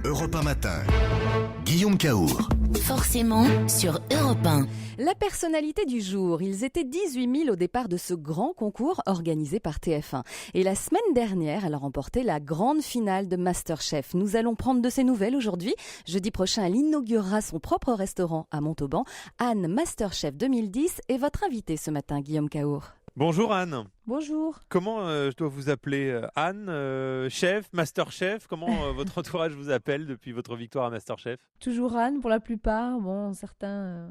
Europe 1 Matin. Guillaume Cahour. Forcément sur Europe 1. La personnalité du jour, ils étaient 18 000 au départ de ce grand concours organisé par TF1. Et la semaine dernière, elle a remporté la grande finale de MasterChef. Nous allons prendre de ses nouvelles aujourd'hui. Jeudi prochain, elle inaugurera son propre restaurant à Montauban. Anne, MasterChef 2010, est votre invitée ce matin, Guillaume Cahour. Bonjour Anne. Bonjour. Comment je dois vous appeler Anne, chef, masterchef? Comment votre entourage vous appelle depuis votre victoire à Masterchef? Toujours Anne pour la plupart. Bon, certains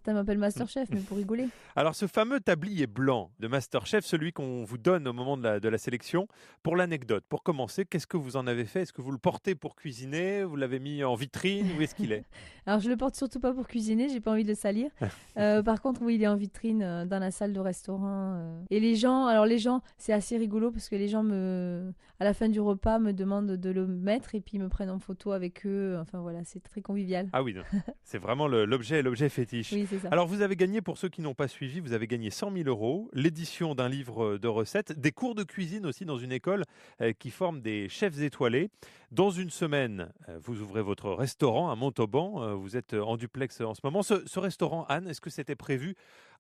m'appellent Masterchef, mais pour rigoler. Alors ce fameux tablier blanc de Masterchef, celui qu'on vous donne au moment de la sélection, pour l'anecdote, pour commencer, qu'est-ce que vous en avez fait? Est-ce que vous le portez pour cuisiner? Vous l'avez mis en vitrine? Où est-ce qu'il est? Alors je le porte surtout pas pour cuisiner, j'ai pas envie de le salir. Par contre, oui, il est en vitrine dans la salle de restaurant. Et les gens, c'est assez rigolo parce que les gens à la fin du repas me demandent de le mettre et puis ils me prennent en photo avec eux. Enfin voilà, c'est très convivial. Ah oui, non. C'est vraiment l'objet fétiche. Oui, c'est ça. Alors vous avez gagné, pour ceux qui n'ont pas suivi, vous avez gagné 100 000 €, l'édition d'un livre de recettes, des cours de cuisine aussi dans une école qui forme des chefs étoilés. Dans une semaine, vous ouvrez votre restaurant à Montauban. Vous êtes en duplex en ce moment. Ce restaurant, Anne, est-ce que c'était prévu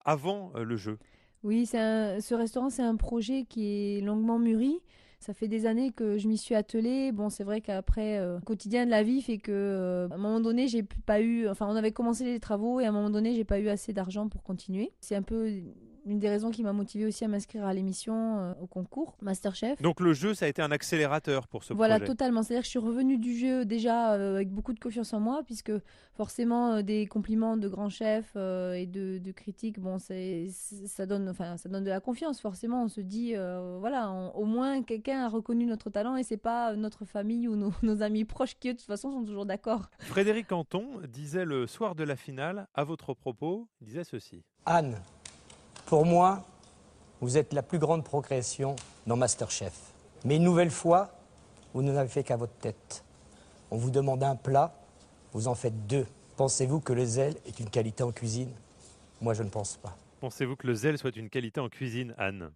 avant le jeu? Oui, ce restaurant, c'est un projet qui est longuement mûri. Ça fait des années que je m'y suis attelée. Bon, c'est vrai qu'après, le quotidien de la vie fait que, à un moment donné, on avait commencé les travaux et à un moment donné, j'ai pas eu assez d'argent pour continuer. C'est un peu une des raisons qui m'a motivée aussi à m'inscrire à l'émission, au concours Masterchef. Donc le jeu, ça a été un accélérateur pour ce projet. Voilà, totalement. C'est-à-dire que je suis revenue du jeu déjà avec beaucoup de confiance en moi, puisque forcément des compliments de grands chefs et de critiques, bon, ça donne de la confiance. Forcément, on se dit, au moins quelqu'un a reconnu notre talent et c'est pas notre famille ou nos amis proches qui, de toute façon, sont toujours d'accord. Frédéric Canton disait le soir de la finale, à votre propos, il disait ceci. Anne, pour moi, vous êtes la plus grande progression dans Masterchef. Mais une nouvelle fois, vous n'en avez fait qu'à votre tête. On vous demande un plat, vous en faites 2. Pensez-vous que le zèle est une qualité en cuisine? Moi, je ne pense pas. Pensez-vous que le zèle soit une qualité en cuisine, Anne?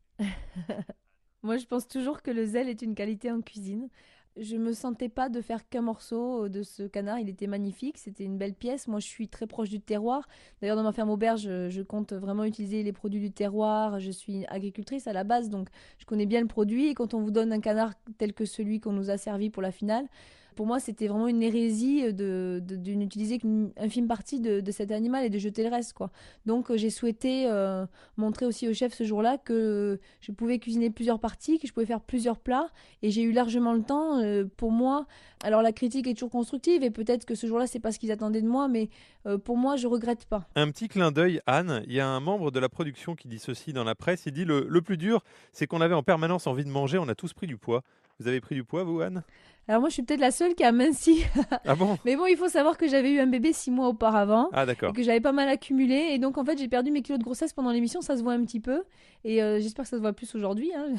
Moi, je pense toujours que le zèle est une qualité en cuisine. Je me sentais pas de faire qu'un morceau de ce canard, il était magnifique, c'était une belle pièce. Moi, je suis très proche du terroir. D'ailleurs, dans ma ferme auberge, je compte vraiment utiliser les produits du terroir. Je suis agricultrice à la base, donc je connais bien le produit. Et quand on vous donne un canard tel que celui qu'on nous a servi pour la finale, pour moi, c'était vraiment une hérésie de n'utiliser qu'une infime partie de cet animal et de jeter le reste, quoi. Donc, j'ai souhaité montrer aussi au chef ce jour-là que je pouvais cuisiner plusieurs parties, que je pouvais faire plusieurs plats. Et j'ai eu largement le temps pour moi. Alors, la critique est toujours constructive et peut-être que ce jour-là, c'est pas ce qu'ils attendaient de moi, mais pour moi, je regrette pas. Un petit clin d'œil, Anne. Il y a un membre de la production qui dit ceci dans la presse. Il dit le plus dur, c'est qu'on avait en permanence envie de manger. On a tous pris du poids. Vous avez pris du poids, vous, Anne? Alors moi, je suis peut-être la seule qui a minci. Ah bon? Mais bon, il faut savoir que j'avais eu un bébé 6 mois auparavant. Ah d'accord. Et que j'avais pas mal accumulé. Et donc, en fait, j'ai perdu mes kilos de grossesse pendant l'émission. Ça se voit un petit peu. Et j'espère que ça se voit plus aujourd'hui. Hein.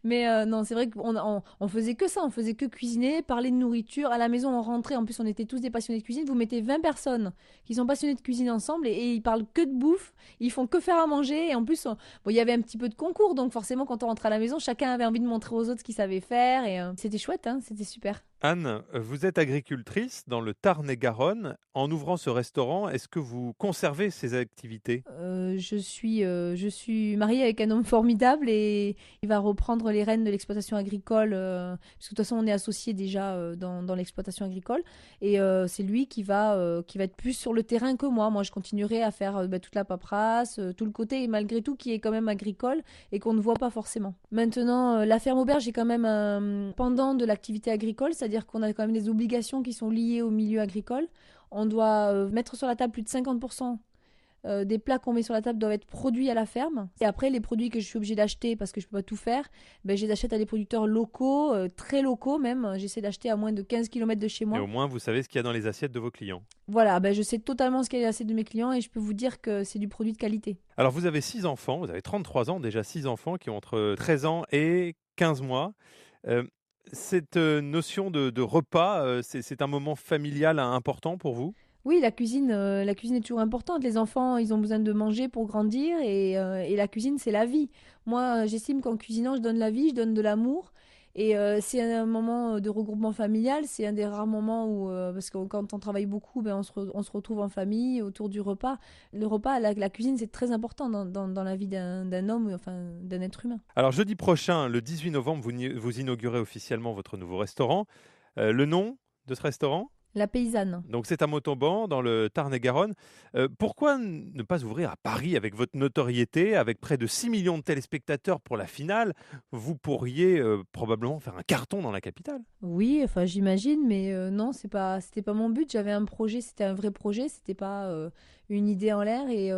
Mais non, c'est vrai qu'on faisait que ça. On faisait que cuisiner, parler de nourriture. À la maison, on rentrait. En plus, on était tous des passionnés de cuisine. Vous mettez 20 personnes qui sont passionnées de cuisine ensemble et ils parlent que de bouffe. Ils font que faire à manger. Et en plus, il y avait un petit peu de concours. Donc forcément, quand on rentrait à la maison, chacun avait envie de montrer aux autres ce qu'il savait faire. Et c'était chouette, hein, c'était super. Anne, vous êtes agricultrice dans le Tarn-et-Garonne. En ouvrant ce restaurant, est-ce que vous conservez ces activités? Je suis mariée avec un homme formidable et il va reprendre les rênes de l'exploitation agricole, parce que de toute façon on est associés déjà dans l'exploitation agricole et c'est lui qui va être plus sur le terrain que moi. Moi je continuerai à faire toute la paperasse, tout le côté malgré tout qui est quand même agricole et qu'on ne voit pas forcément. Maintenant la ferme auberge est quand même un pendant de l'activité agricole, c'est-à-dire qu'on a quand même des obligations qui sont liées au milieu agricole. On doit mettre sur la table plus de 50% des plats qu'on met sur la table doivent être produits à la ferme. Et après, les produits que je suis obligée d'acheter parce que je ne peux pas tout faire, je les achète à des producteurs locaux, très locaux même. J'essaie d'acheter à moins de 15 km de chez moi. Et au moins, vous savez ce qu'il y a dans les assiettes de vos clients. Voilà, je sais totalement ce qu'il y a dans les assiettes de mes clients et je peux vous dire que c'est du produit de qualité. Alors, vous avez 6 enfants, vous avez 33 ans, déjà 6 enfants qui ont entre 13 ans et 15 mois. Cette notion de repas, c'est un moment familial important pour vous? Oui, la cuisine est toujours importante. Les enfants, ils ont besoin de manger pour grandir et la cuisine, c'est la vie. Moi, j'estime qu'en cuisinant, je donne la vie, je donne de l'amour Et c'est un moment de regroupement familial, c'est un des rares moments où, parce que quand on travaille beaucoup, ben, on se retrouve en famille autour du repas. Le repas, la cuisine, c'est très important dans la vie d'un homme, enfin d'un être humain. Alors jeudi prochain, le 18 novembre, vous inaugurez officiellement votre nouveau restaurant. Le nom de ce restaurant ? La paysanne. Donc c'est à Montauban, dans le Tarn-et-Garonne. Pourquoi ne pas ouvrir à Paris avec votre notoriété, avec près de 6 millions de téléspectateurs pour la finale? Vous pourriez probablement faire un carton dans la capitale. Oui, enfin j'imagine, mais non, c'était pas mon but. J'avais un projet, c'était un vrai projet, c'était pas une idée en l'air. Et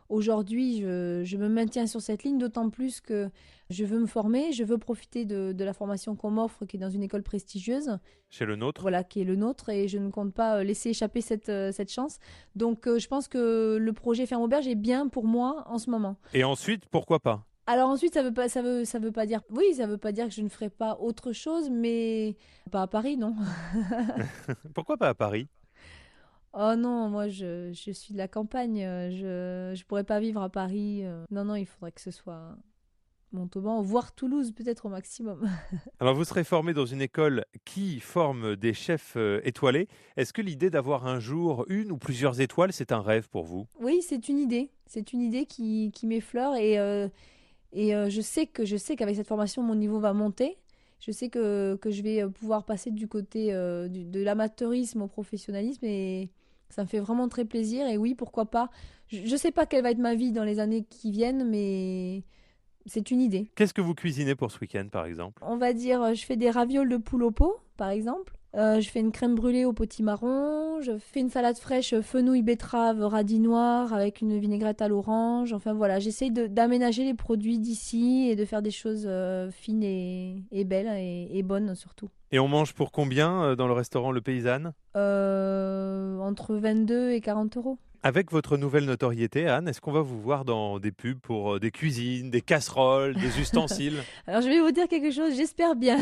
aujourd'hui, je me maintiens sur cette ligne, d'autant plus que je veux me former, je veux profiter de la formation qu'on m'offre, qui est dans une école prestigieuse. Chez le nôtre. Voilà, qui est le nôtre, et je ne compte pas laisser échapper cette chance. Donc je pense que le projet Ferme Auberge est bien pour moi en ce moment. Et ensuite, pourquoi pas? Alors ensuite, ça veut pas dire, oui, ça veut pas dire que je ne ferai pas autre chose, mais pas à Paris, non. Pourquoi pas à Paris? Oh non, moi je suis de la campagne, je pourrais pas vivre à Paris. Non, il faudrait que ce soit Montauban, voire Toulouse peut-être au maximum. Alors vous serez formé dans une école qui forme des chefs étoilés. Est-ce que l'idée d'avoir un jour une ou plusieurs étoiles, c'est un rêve pour vous? Oui, c'est une idée qui m'effleure, et je sais qu'avec cette formation, mon niveau va monter. Je sais que je vais pouvoir passer du côté de l'amateurisme au professionnalisme, et ça me fait vraiment très plaisir. Et oui, pourquoi pas. Je ne sais pas quelle va être ma vie dans les années qui viennent, mais c'est une idée. Qu'est-ce que vous cuisinez pour ce week-end, par exemple? On va dire, je fais des ravioles de poule au pot, par exemple. Je fais une crème brûlée au potimarron, je fais une salade fraîche fenouil, betterave, radis noir avec une vinaigrette à l'orange. Enfin voilà, j'essaye d'aménager les produits d'ici et de faire des choses fines et belles et bonnes surtout. Et on mange pour combien dans le restaurant Le Paysanne? Entre 22 et 40 euros. Avec votre nouvelle notoriété, Anne, est-ce qu'on va vous voir dans des pubs pour des cuisines, des casseroles, des ustensiles? Alors je vais vous dire quelque chose, j'espère bien.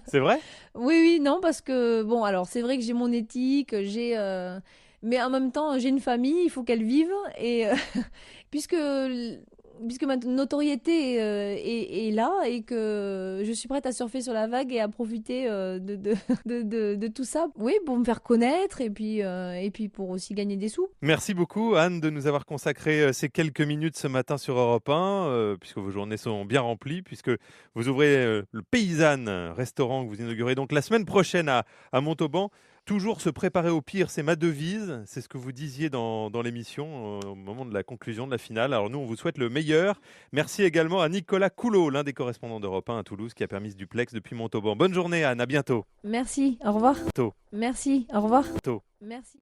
C'est vrai? Oui, non, parce que bon, alors c'est vrai que j'ai mon éthique, mais en même temps j'ai une famille, il faut qu'elle vive, et puisque ma notoriété est là, et que je suis prête à surfer sur la vague et à profiter de tout ça. Oui, pour me faire connaître, et puis pour aussi gagner des sous. Merci beaucoup, Anne, de nous avoir consacré ces quelques minutes ce matin sur Europe 1, puisque vos journées sont bien remplies, puisque vous ouvrez le Paysanne, restaurant que vous inaugurez donc la semaine prochaine à Montauban. Toujours se préparer au pire, c'est ma devise. C'est ce que vous disiez dans l'émission au moment de la conclusion de la finale. Alors nous, on vous souhaite le meilleur. Merci également à Nicolas Coulot, l'un des correspondants d'Europe 1 à Toulouse, qui a permis ce duplex depuis Montauban. Bonne journée, Anne. À bientôt. Merci, au revoir. Tôt. Merci, au revoir. Tôt. Merci.